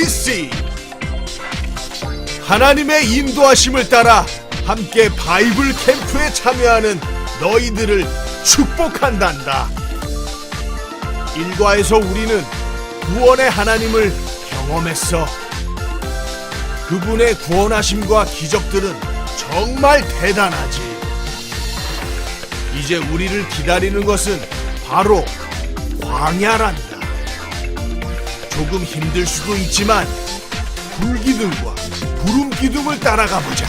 ABC 하나님의 인도하심을 따라 함께 바이블 캠프에 참여하는 너희들을 축복한단다. 일과에서 우리는 구원의 하나님을 경험했어. 그분의 구원하심과 기적들은 정말 대단하지. 이제 우리를 기다리는 것은 바로 광야란다. 조금 힘들 수도 있지만 불기둥과 구름기둥을 따라가 보자.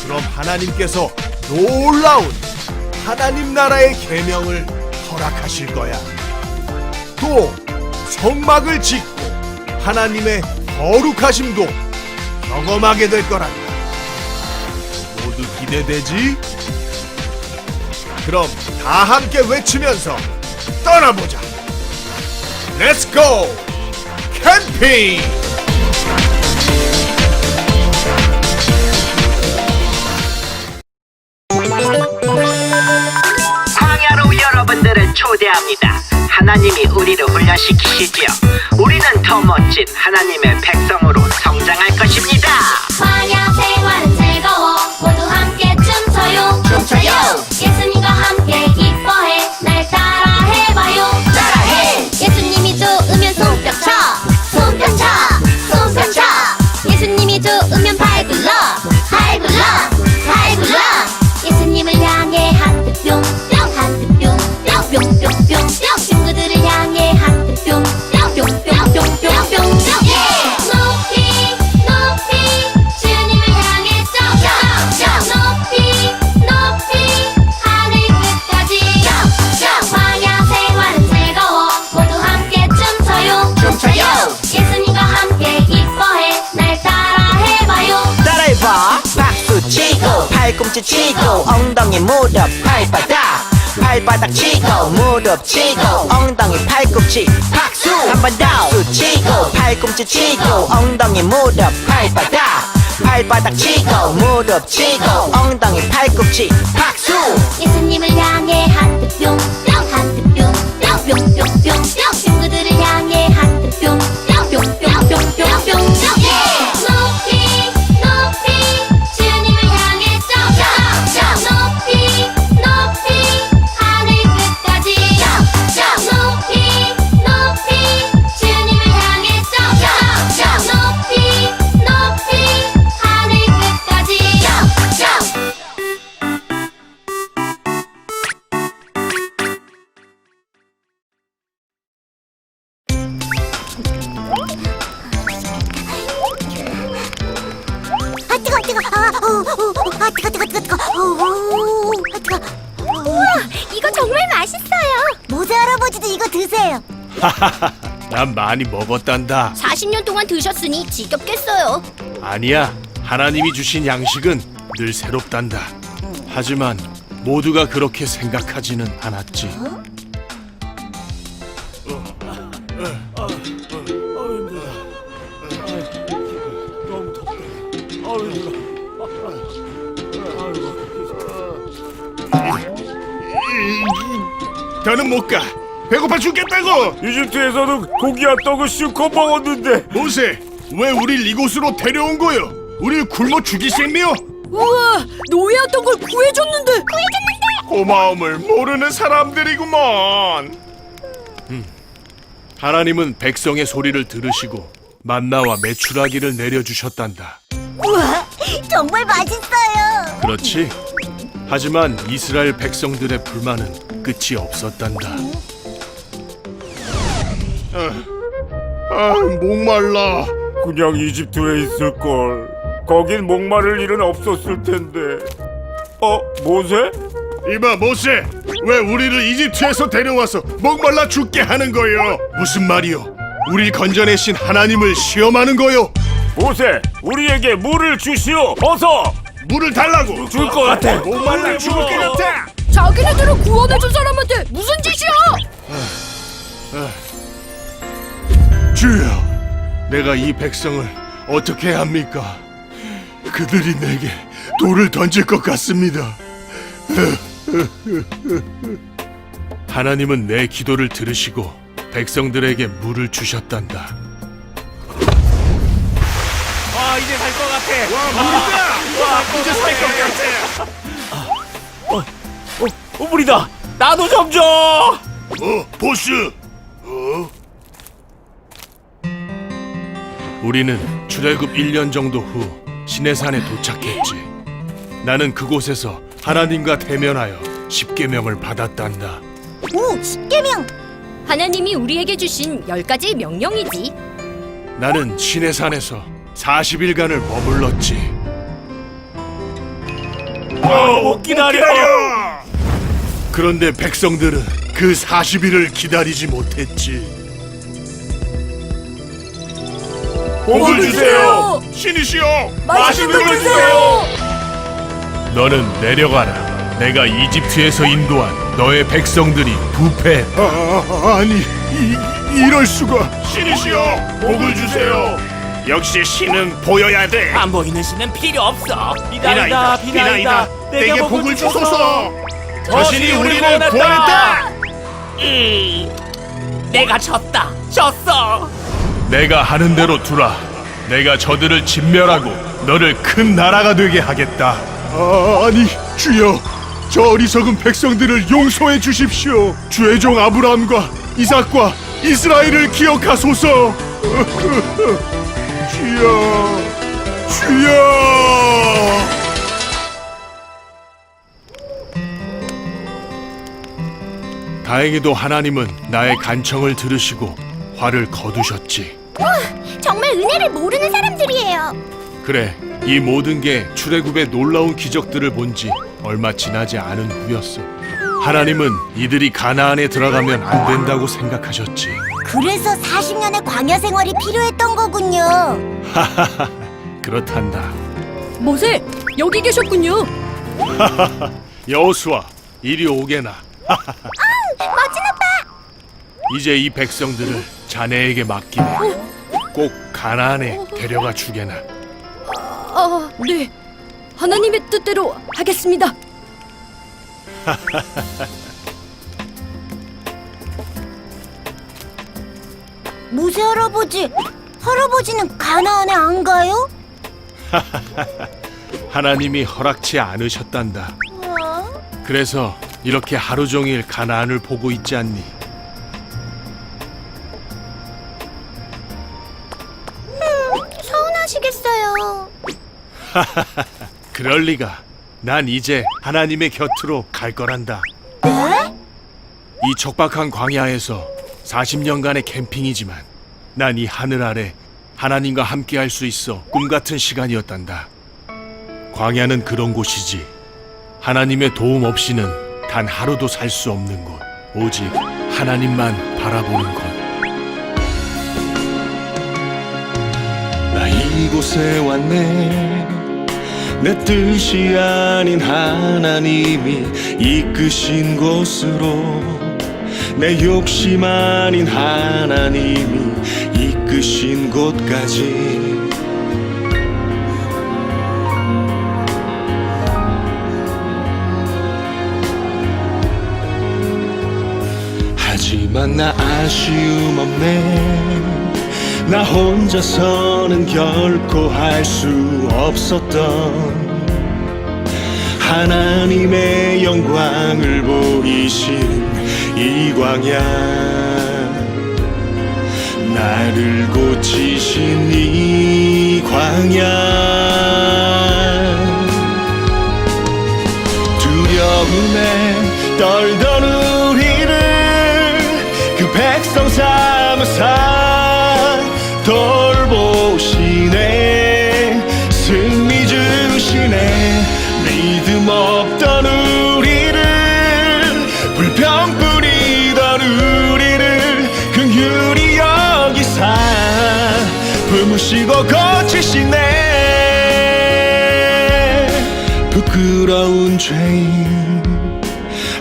그럼 하나님께서 놀라운 하나님 나라의 계명을 허락하실 거야. 또 성막을 짓고 하나님의 거룩하심도 경험하게 될 거란다. 모두 기대되지? 그럼 다 함께 외치면서 떠나보자. Let's go! 캠핑! 광야로 여러분들을 초대합니다. 하나님이 우리를 훈련시키시지요. 우리는 더 멋진 하나님의 백성으로 성장할 것입니다. 광야 생활은 즐거워 모두 함께 춤춰요 춤춰요 예수님과 함께 기뻐해 날 따라 해봐요 따라해 예수님이 좋으면 손뼉쳐 손뼉쳐 손뼉쳐 예수님이 좋으면 발 굴러 발 굴러 발 굴러 예수님을 향해 하트 뿅뿅 하트 뿅뿅뿅뿅뿅 친구들을 향해 하트 뿅뿅뿅뿅뿅뿅뿅 높이 높이 주님을 향해 점점 높이 높이 하늘 끝까지 광야 생활은 즐거워 모두 함께 춤춰요 예수님과 함께 기뻐해 날 따라 해봐요 따라해봐. 박수 치고 팔꿈치 치고 엉덩이 무릎 발바닥 발바닥 치고 무릎 치고 엉덩이 팔꿈치 박수 한 번 더 박수 치고 팔꿈치 치고 엉덩이 무릎 발바닥 발바닥 치고 무릎 치고 엉덩이 팔꿈치 박수 예수님을 향해 하트 뿅뿅 하트 뿅뿅뿅뿅뿅 친구들을 향해 하트 뿅뿅뿅뿅뿅뿅 높이 높이 주님을 향해 점점 높이 높이 하늘 끝까지 높이 높이 주님을 향해 점점 높이 높이 하늘 끝까지 이거 정말 맛있어요. 모세 할아버지도 이거 드세요. 난 많이 먹었단다. 40년 동안 드셨으니 지겹겠어요. 아니야. 하나님이 주신 양식은 늘 새롭단다. 하지만 모두가 그렇게 생각하지는 않았지. 더는 못 가. 배고파 죽겠다고. 이집트에서는 고기와 떡을 실컷 먹었는데 모세, 왜 우릴 이곳으로 데려온 거요? 우릴 굶어 죽이겠네요. 우와, 노예였던 걸 구해줬는데. 고마움을 모르는 사람들이구먼. 하나님은 백성의 소리를 들으시고 만나와 메추라기를 내려주셨단다. 우와, 정말 맛있어요. 그렇지? 하지만 이스라엘 백성들의 불만은 끝이 없었단다. 목말라. 그냥 이집트에 있을걸. 거긴 목마를 일은 없었을 텐데. 모세? 이봐 모세, 왜 우리를 이집트에서 데려와서 목말라 죽게 하는 거요? 무슨 말이요? 우리 건져내신 하나님을 시험하는 거요? 모세, 우리에게 물을 주시오. 어서. 물을 달라고. 줄 것 같아. 목말라 죽을 것 같아. 자기네들을 구원해준 사람한테 무슨 짓이야? 주여, 내가 이 백성을 어떻게 해야 합니까? 그들이 내게 돌을 던질 것 같습니다. 하나님은 내 기도를 들으시고 백성들에게 물을 주셨단다. 이제 살 것 같아. 와, 물이다. 와, 이제 살 것 같아. 물이다. 나도 좀 줘. 보스. 우리는 출애굽 1년 정도 후 시내산에 도착했지. 나는 그곳에서 하나님과 대면하여 십계명을 받았단다. 오, 10계명. 하나님이 우리에게 주신 10가지 명령이지. 나는 시내산에서 40일간을 머물렀지. 못 기다려. 그런데 백성들은 그 40일을 기다리지 못했지. 복을 주세요. 신이시여, 맛있는 걸 주세요. 너는 내려가라. 내가 이집트에서 인도한 너의 백성들이 부패했다. 아니, 이럴 수가. 신이시여, 복을 주세요. 역시 신은 보여야 돼. 안 보이는 신은 필요 없어. 비나이다, 비나이다. 내게 복을 주소서. 저 신이 우리를 구원했다. 내가 졌다. 졌어. 내가 하는 대로 두라. 내가 저들을 진멸하고 너를 큰 나라가 되게 하겠다. 아니, 주여, 저 어리석은 백성들을 용서해 주십시오. 주의 종 아브라함과 이삭과 이스라엘을 기억하소서. 주여, 주여. 다행히도 하나님은 나의 간청을 들으시고 화를 거두셨지. 정말 은혜를 모르는 사람들이에요. 그래, 이 모든 게 출애굽의 놀라운 기적들을 본 지 얼마 지나지 않은 후였어. 하나님은 이들이 가나안에 들어가면 안 된다고 생각하셨지. 그래서 40년의 광야 생활이 필요했던 거군요. 그렇단다. 모세, 여기 계셨군요. 여호수아, 이리 오게나. 멋진 오빠. 이제 이 백성들을 자네에게 맡기네. 꼭 가나안에 데려가 주게나. 네. 하나님의 뜻대로 하겠습니다. 모세 할아버지, 할아버지는 가나안에 안 가요? 하나님이 허락치 않으셨단다. 그래서 이렇게 하루 종일 가나안을 보고 있지 않니? 서운하시겠어요. 그럴 리가. 난 이제 하나님의 곁으로 갈 거란다. 네? 이 척박한 광야에서 40년간의 캠핑이지만 난 이 하늘 아래 하나님과 함께 할 수 있어 꿈 같은 시간이었단다. 광야는 그런 곳이지. 하나님의 도움 없이는 단 하루도 살 수 없는 곳. 오직 하나님만 바라보는 곳. 나 이곳에 왔네. 내 뜻이 아닌 하나님이 이끄신 곳으로, 내 욕심 아닌 하나님이 이끄신 곳까지. 하지만 나 아쉬움 없네. 나 혼자서는 결코 할 수 없었던 하나님의 영광을 보이신 이 광야, 나를 고치신 이 광야. 두려움에 떨던 우리를 그 백성 삼으사 돌보시네. 승리 주시네. 믿음 없던 우리를, 불평 뿌리던 우리를 긍휼히 여기사 품으시고 고치시네. 부끄러운 죄인,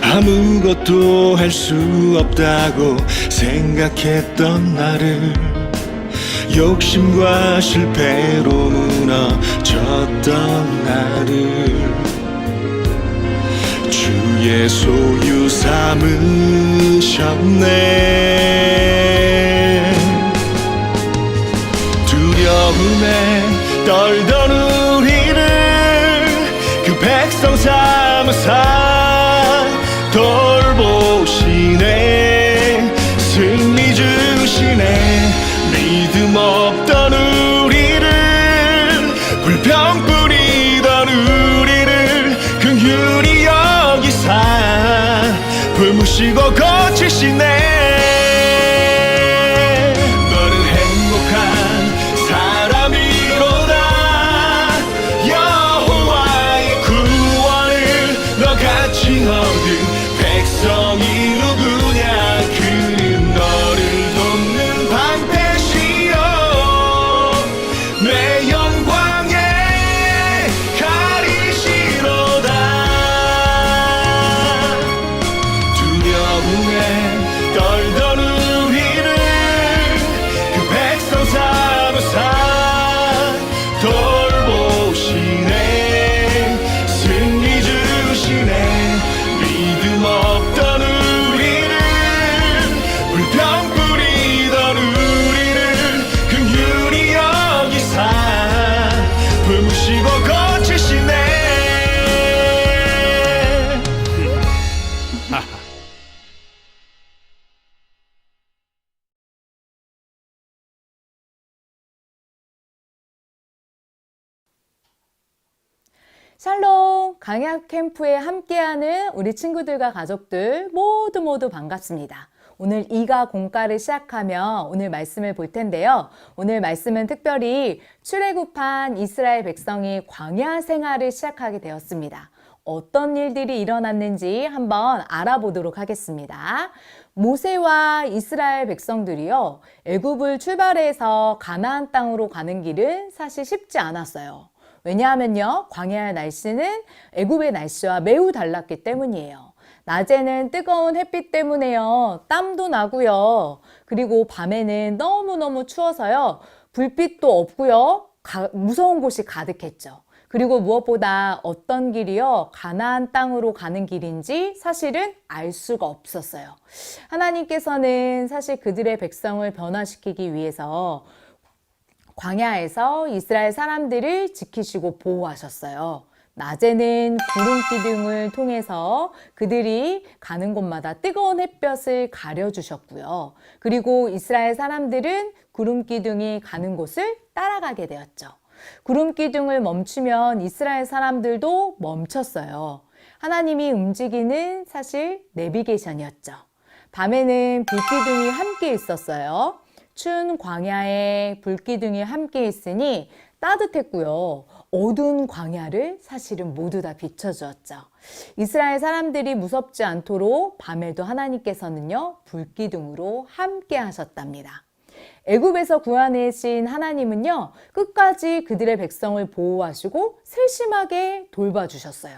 아무것도 할 수 없다고 생각했던 나를 욕심과 실패로 무너졌던 나를 주의 소유 삼으셨네. 두려움에 떨던 우리를 그 백성 삼으사 돌보시네. 승리 주시네. 믿음 없던 우리를, 불평 뿌리던 우리를 긍휼히 여기사 품으시고 고치시네. 너는 행복한 사람이로다. 여호와의 구원을 너같이 얻은 백성이 누구냐. 그는 너를 돕는 방패시여 내 영광에 가리시로다. 두려움에 떨던 우리를 그 백성 삼으사 돌보시네. 승리 주시네. 믿음 없던 우리를, 불평 뿌리던 우리를 긍휼히 여기사 품으시고 고치시네. 샬롬! 강약 캠프에 함께하는 우리 친구들과 가족들 모두 반갑습니다. 오늘 이가 공가를 시작하며 오늘 말씀을 볼 텐데요. 오늘 말씀은 특별히 출애굽한 이스라엘 백성이 광야 생활을 시작하게 되었습니다. 어떤 일들이 일어났는지 한번 알아보도록 하겠습니다. 모세와 이스라엘 백성들이요, 애굽을 출발해서 가나안 땅으로 가는 길은 사실 쉽지 않았어요. 왜냐하면요, 광야의 날씨는 애굽의 날씨와 매우 달랐기 때문이에요. 낮에는 뜨거운 햇빛 때문에요, 땀도 나고요. 그리고 밤에는 너무너무 추워서요, 불빛도 없고요, 무서운 곳이 가득했죠. 그리고 무엇보다 어떤 길이요, 가나안 땅으로 가는 길인지 사실은 알 수가 없었어요. 하나님께서는 사실 그들의 백성을 변화시키기 위해서 광야에서 이스라엘 사람들을 지키시고 보호하셨어요. 낮에는 구름 기둥을 통해서 그들이 가는 곳마다 뜨거운 햇볕을 가려주셨고요. 그리고 이스라엘 사람들은 구름 기둥이 가는 곳을 따라가게 되었죠. 구름 기둥을 멈추면 이스라엘 사람들도 멈췄어요. 하나님이 움직이는 사실 내비게이션이었죠. 밤에는 불기둥이 함께 있었어요. 추운 광야에 불기둥이 함께 있으니 따뜻했고요. 어두운 광야를 사실은 모두 다 비춰주었죠. 이스라엘 사람들이 무섭지 않도록 밤에도 하나님께서는요, 불기둥으로 함께 하셨답니다. 애굽에서 구원하신 하나님은요, 끝까지 그들의 백성을 보호하시고 세심하게 돌봐주셨어요.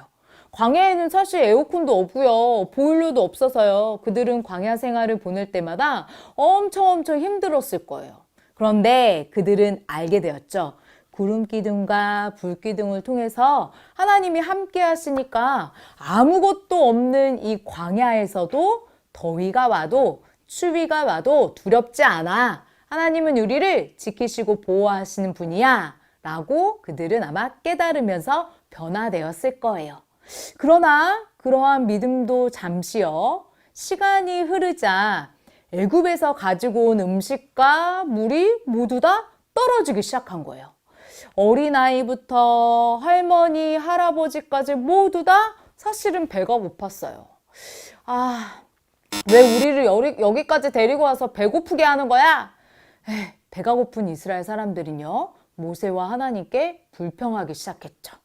광야에는 사실 에어컨도 없고요, 보일러도 없어서요, 그들은 광야 생활을 보낼 때마다 엄청 힘들었을 거예요. 그런데 그들은 알게 되었죠. 구름기둥과 불기둥을 통해서 하나님이 함께 하시니까 아무것도 없는 이 광야에서도 더위가 와도 추위가 와도 두렵지 않아. 하나님은 우리를 지키시고 보호하시는 분이야 라고 그들은 아마 깨달으면서 변화되었을 거예요. 그러나 그러한 믿음도 잠시요, 시간이 흐르자 애굽에서 가지고 온 음식과 물이 모두 다 떨어지기 시작한 거예요. 어린아이부터 할머니, 할아버지까지 모두 다 사실은 배가 고팠어요. 왜 우리를 여기까지 데리고 와서 배고프게 하는 거야? 배가 고픈 이스라엘 사람들은요, 모세와 하나님께 불평하기 시작했죠.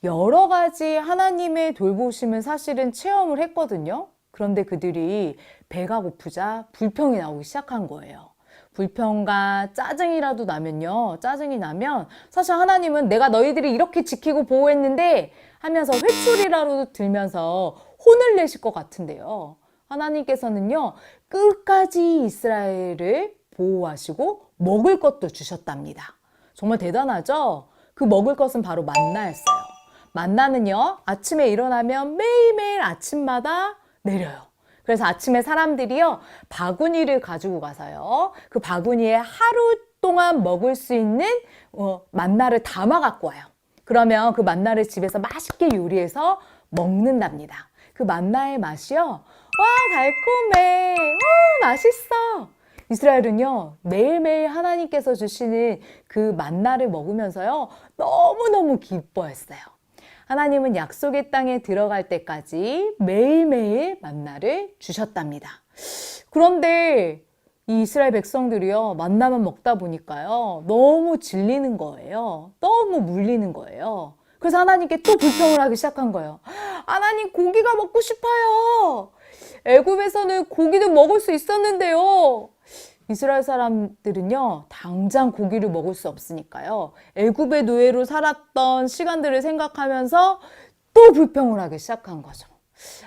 여러 가지 하나님의 돌보심을 사실은 체험을 했거든요. 그런데 그들이 배가 고프자 불평이 나오기 시작한 거예요. 불평과 짜증이라도 나면요, 짜증이 나면 사실 하나님은 내가 너희들이 이렇게 지키고 보호했는데 하면서 회초리라도 들면서 혼을 내실 것 같은데요. 하나님께서는요, 끝까지 이스라엘을 보호하시고 먹을 것도 주셨답니다. 정말 대단하죠? 그 먹을 것은 바로 만나였어요. 만나는요, 아침에 일어나면 매일매일 아침마다 내려요. 그래서 아침에 사람들이요, 바구니를 가지고 가서요, 그 바구니에 하루 동안 먹을 수 있는 만나를 담아 갖고 와요. 그러면 그 만나를 집에서 맛있게 요리해서 먹는답니다. 그 만나의 맛이요. 와, 달콤해. 와, 맛있어. 이스라엘은요, 매일매일 하나님께서 주시는 그 만나를 먹으면서요, 너무너무 기뻐했어요. 하나님은 약속의 땅에 들어갈 때까지 매일매일 만나를 주셨답니다. 그런데 이 이스라엘 백성들이요, 만나만 먹다 보니까요, 너무 질리는 거예요. 너무 물리는 거예요. 그래서 하나님께 또 불평을 하기 시작한 거예요. 하나님, 고기가 먹고 싶어요. 애굽에서는 고기도 먹을 수 있었는데요. 이스라엘 사람들은요, 당장 고기를 먹을 수 없으니까요, 애굽의 노예로 살았던 시간들을 생각하면서 또 불평을 하기 시작한 거죠.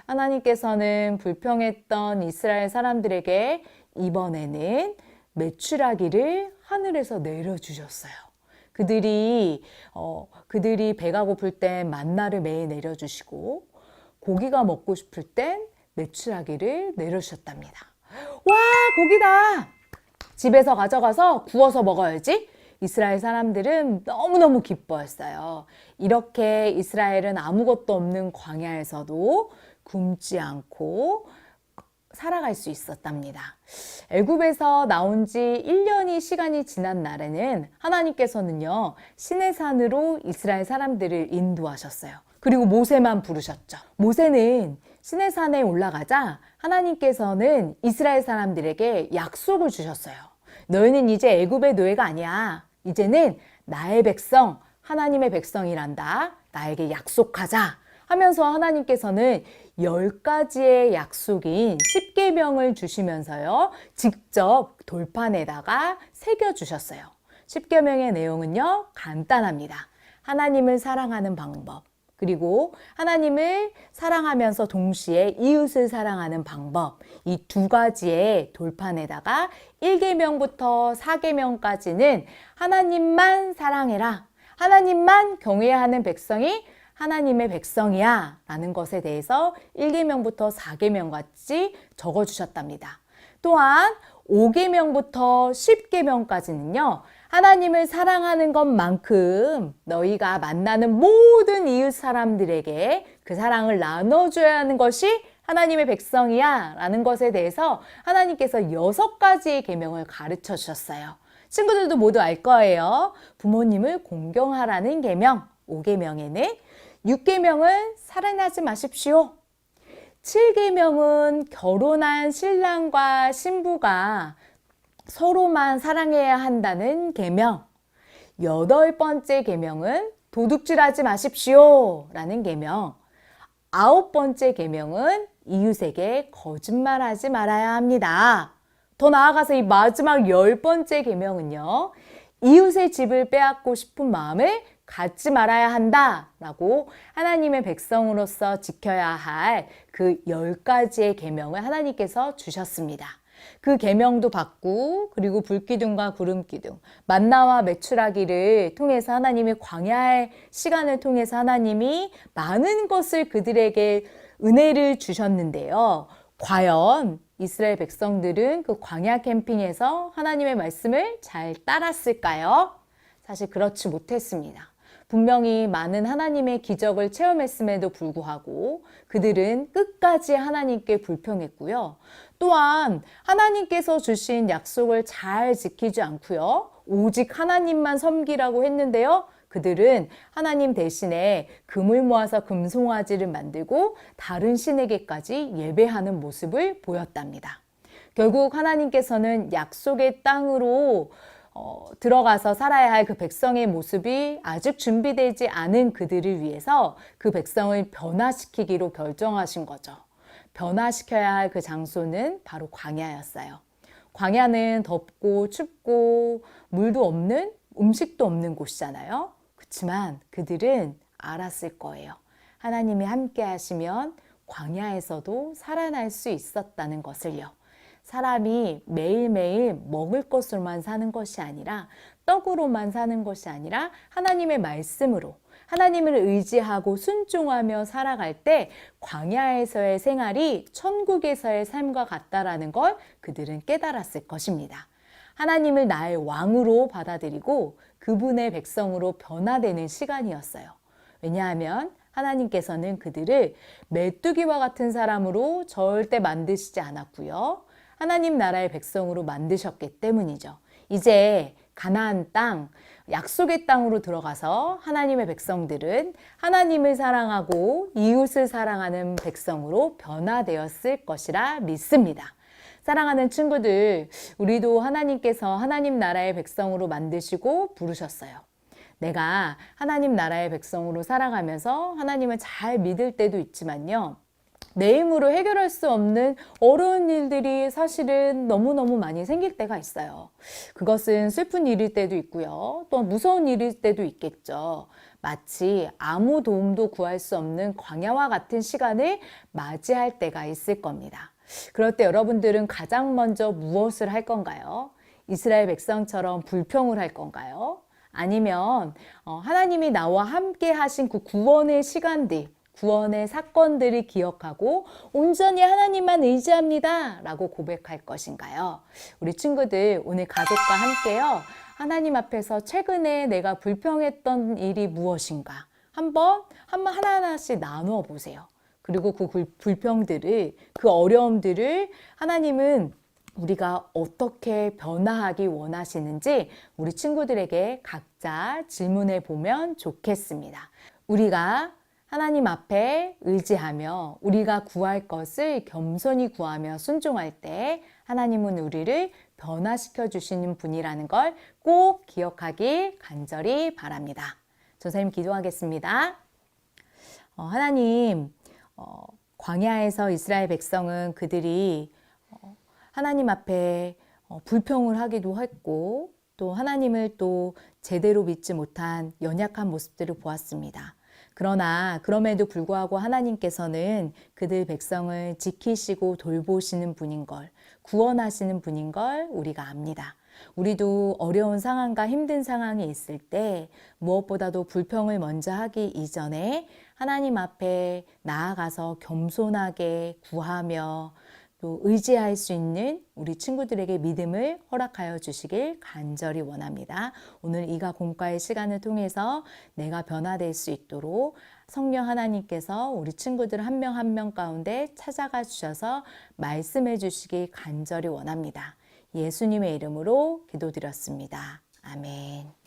하나님께서는 불평했던 이스라엘 사람들에게 이번에는 메추라기를 하늘에서 내려주셨어요. 그들이 배가 고플 땐 만나를 매일 내려주시고, 고기가 먹고 싶을 땐 메추라기를 내려주셨답니다. 와, 고기다! 집에서 가져가서 구워서 먹어야지. 이스라엘 사람들은 너무너무 기뻐했어요. 이렇게 이스라엘은 아무것도 없는 광야에서도 굶지 않고 살아갈 수 있었답니다. 애굽에서 나온 지 1년이 시간이 지난 날에는 하나님께서는요, 시내산으로 이스라엘 사람들을 인도하셨어요. 그리고 모세만 부르셨죠. 모세는 시내산에 올라가자 하나님께서는 이스라엘 사람들에게 약속을 주셨어요. 너희는 이제 애굽의 노예가 아니야. 이제는 나의 백성, 하나님의 백성이란다. 나에게 약속하자 하면서 하나님께서는 10가지의 약속인 10계명을 주시면서요, 직접 돌판에다가 새겨주셨어요. 10계명의 내용은요, 간단합니다. 하나님을 사랑하는 방법, 그리고 하나님을 사랑하면서 동시에 이웃을 사랑하는 방법, 이 2가지의 돌판에다가 1계명부터 4계명까지는 하나님만 사랑해라, 하나님만 경외하는 백성이 하나님의 백성이야 라는 것에 대해서 1계명부터 4계명까지 적어주셨답니다. 또한 5계명부터 10계명까지는요, 하나님을 사랑하는 것만큼 너희가 만나는 모든 이웃 사람들에게 그 사랑을 나눠줘야 하는 것이 하나님의 백성이야 라는 것에 대해서 하나님께서 6가지의 계명을 가르쳐 주셨어요. 친구들도 모두 알 거예요. 부모님을 공경하라는 계명, 5계명에는 6계명은 살인하지 마십시오. 7계명은 결혼한 신랑과 신부가 서로만 사랑해야 한다는 계명. 8번째 계명은 도둑질하지 마십시오 라는 계명. 9번째 계명은 이웃에게 거짓말하지 말아야 합니다. 더 나아가서 이 마지막 10번째 계명은요, 이웃의 집을 빼앗고 싶은 마음을 갖지 말아야 한다라고 하나님의 백성으로서 지켜야 할 그 10가지의 계명을 하나님께서 주셨습니다. 그 계명도 받고, 그리고 불기둥과 구름기둥, 만나와 메추라기를 통해서 하나님이 광야의 시간을 통해서 하나님이 많은 것을 그들에게 은혜를 주셨는데요. 과연 이스라엘 백성들은 그 광야 캠핑에서 하나님의 말씀을 잘 따랐을까요? 사실 그렇지 못했습니다. 분명히 많은 하나님의 기적을 체험했음에도 불구하고 그들은 끝까지 하나님께 불평했고요. 또한 하나님께서 주신 약속을 잘 지키지 않고요, 오직 하나님만 섬기라고 했는데요, 그들은 하나님 대신에 금을 모아서 금송아지를 만들고 다른 신에게까지 예배하는 모습을 보였답니다. 결국 하나님께서는 약속의 땅으로 들어가서 살아야 할 그 백성의 모습이 아직 준비되지 않은 그들을 위해서 그 백성을 변화시키기로 결정하신 거죠. 변화시켜야 할 그 장소는 바로 광야였어요. 광야는 덥고 춥고 물도 없는, 음식도 없는 곳이잖아요. 그렇지만 그들은 알았을 거예요. 하나님이 함께 하시면 광야에서도 살아날 수 있었다는 것을요. 사람이 매일매일 먹을 것으로만 사는 것이 아니라, 떡으로만 사는 것이 아니라 하나님의 말씀으로, 하나님을 의지하고 순종하며 살아갈 때 광야에서의 생활이 천국에서의 삶과 같다라는 걸 그들은 깨달았을 것입니다. 하나님을 나의 왕으로 받아들이고 그분의 백성으로 변화되는 시간이었어요. 왜냐하면 하나님께서는 그들을 메뚜기와 같은 사람으로 절대 만드시지 않았고요. 하나님 나라의 백성으로 만드셨기 때문이죠. 이제 가나안 땅, 약속의 땅으로 들어가서 하나님의 백성들은 하나님을 사랑하고 이웃을 사랑하는 백성으로 변화되었을 것이라 믿습니다. 사랑하는 친구들, 우리도 하나님께서 하나님 나라의 백성으로 만드시고 부르셨어요. 내가 하나님 나라의 백성으로 살아가면서 하나님을 잘 믿을 때도 있지만요. 내 힘으로 해결할 수 없는 어려운 일들이 사실은 너무너무 많이 생길 때가 있어요. 그것은 슬픈 일일 때도 있고요. 또 무서운 일일 때도 있겠죠. 마치 아무 도움도 구할 수 없는 광야와 같은 시간을 맞이할 때가 있을 겁니다. 그럴 때 여러분들은 가장 먼저 무엇을 할 건가요? 이스라엘 백성처럼 불평을 할 건가요? 아니면 하나님이 나와 함께 하신 그 구원의 시간들, 구원의 사건들을 기억하고 온전히 하나님만 의지합니다 라고 고백할 것인가요? 우리 친구들 오늘 가족과 함께요. 하나님 앞에서 최근에 내가 불평했던 일이 무엇인가 한번 하나하나씩 나누어 보세요. 그리고 그 불평들을, 그 어려움들을 하나님은 우리가 어떻게 변화하기 원하시는지 우리 친구들에게 각자 질문해 보면 좋겠습니다. 우리가 하나님 앞에 의지하며 우리가 구할 것을 겸손히 구하며 순종할 때 하나님은 우리를 변화시켜 주시는 분이라는 걸 꼭 기억하길 간절히 바랍니다. 선생님 기도하겠습니다. 하나님, 광야에서 이스라엘 백성은 그들이 하나님 앞에 불평을 하기도 했고 또 하나님을 또 제대로 믿지 못한 연약한 모습들을 보았습니다. 그러나 그럼에도 불구하고 하나님께서는 그들 백성을 지키시고 돌보시는 분인 걸, 구원하시는 분인 걸 우리가 압니다. 우리도 어려운 상황과 힘든 상황이 있을 때 무엇보다도 불평을 먼저 하기 이전에 하나님 앞에 나아가서 겸손하게 구하며 또 의지할 수 있는 우리 친구들에게 믿음을 허락하여 주시길 간절히 원합니다. 오늘 이가 공과의 시간을 통해서 내가 변화될 수 있도록 성령 하나님께서 우리 친구들 한 명 한 명 가운데 찾아가 주셔서 말씀해 주시길 간절히 원합니다. 예수님의 이름으로 기도드렸습니다. 아멘.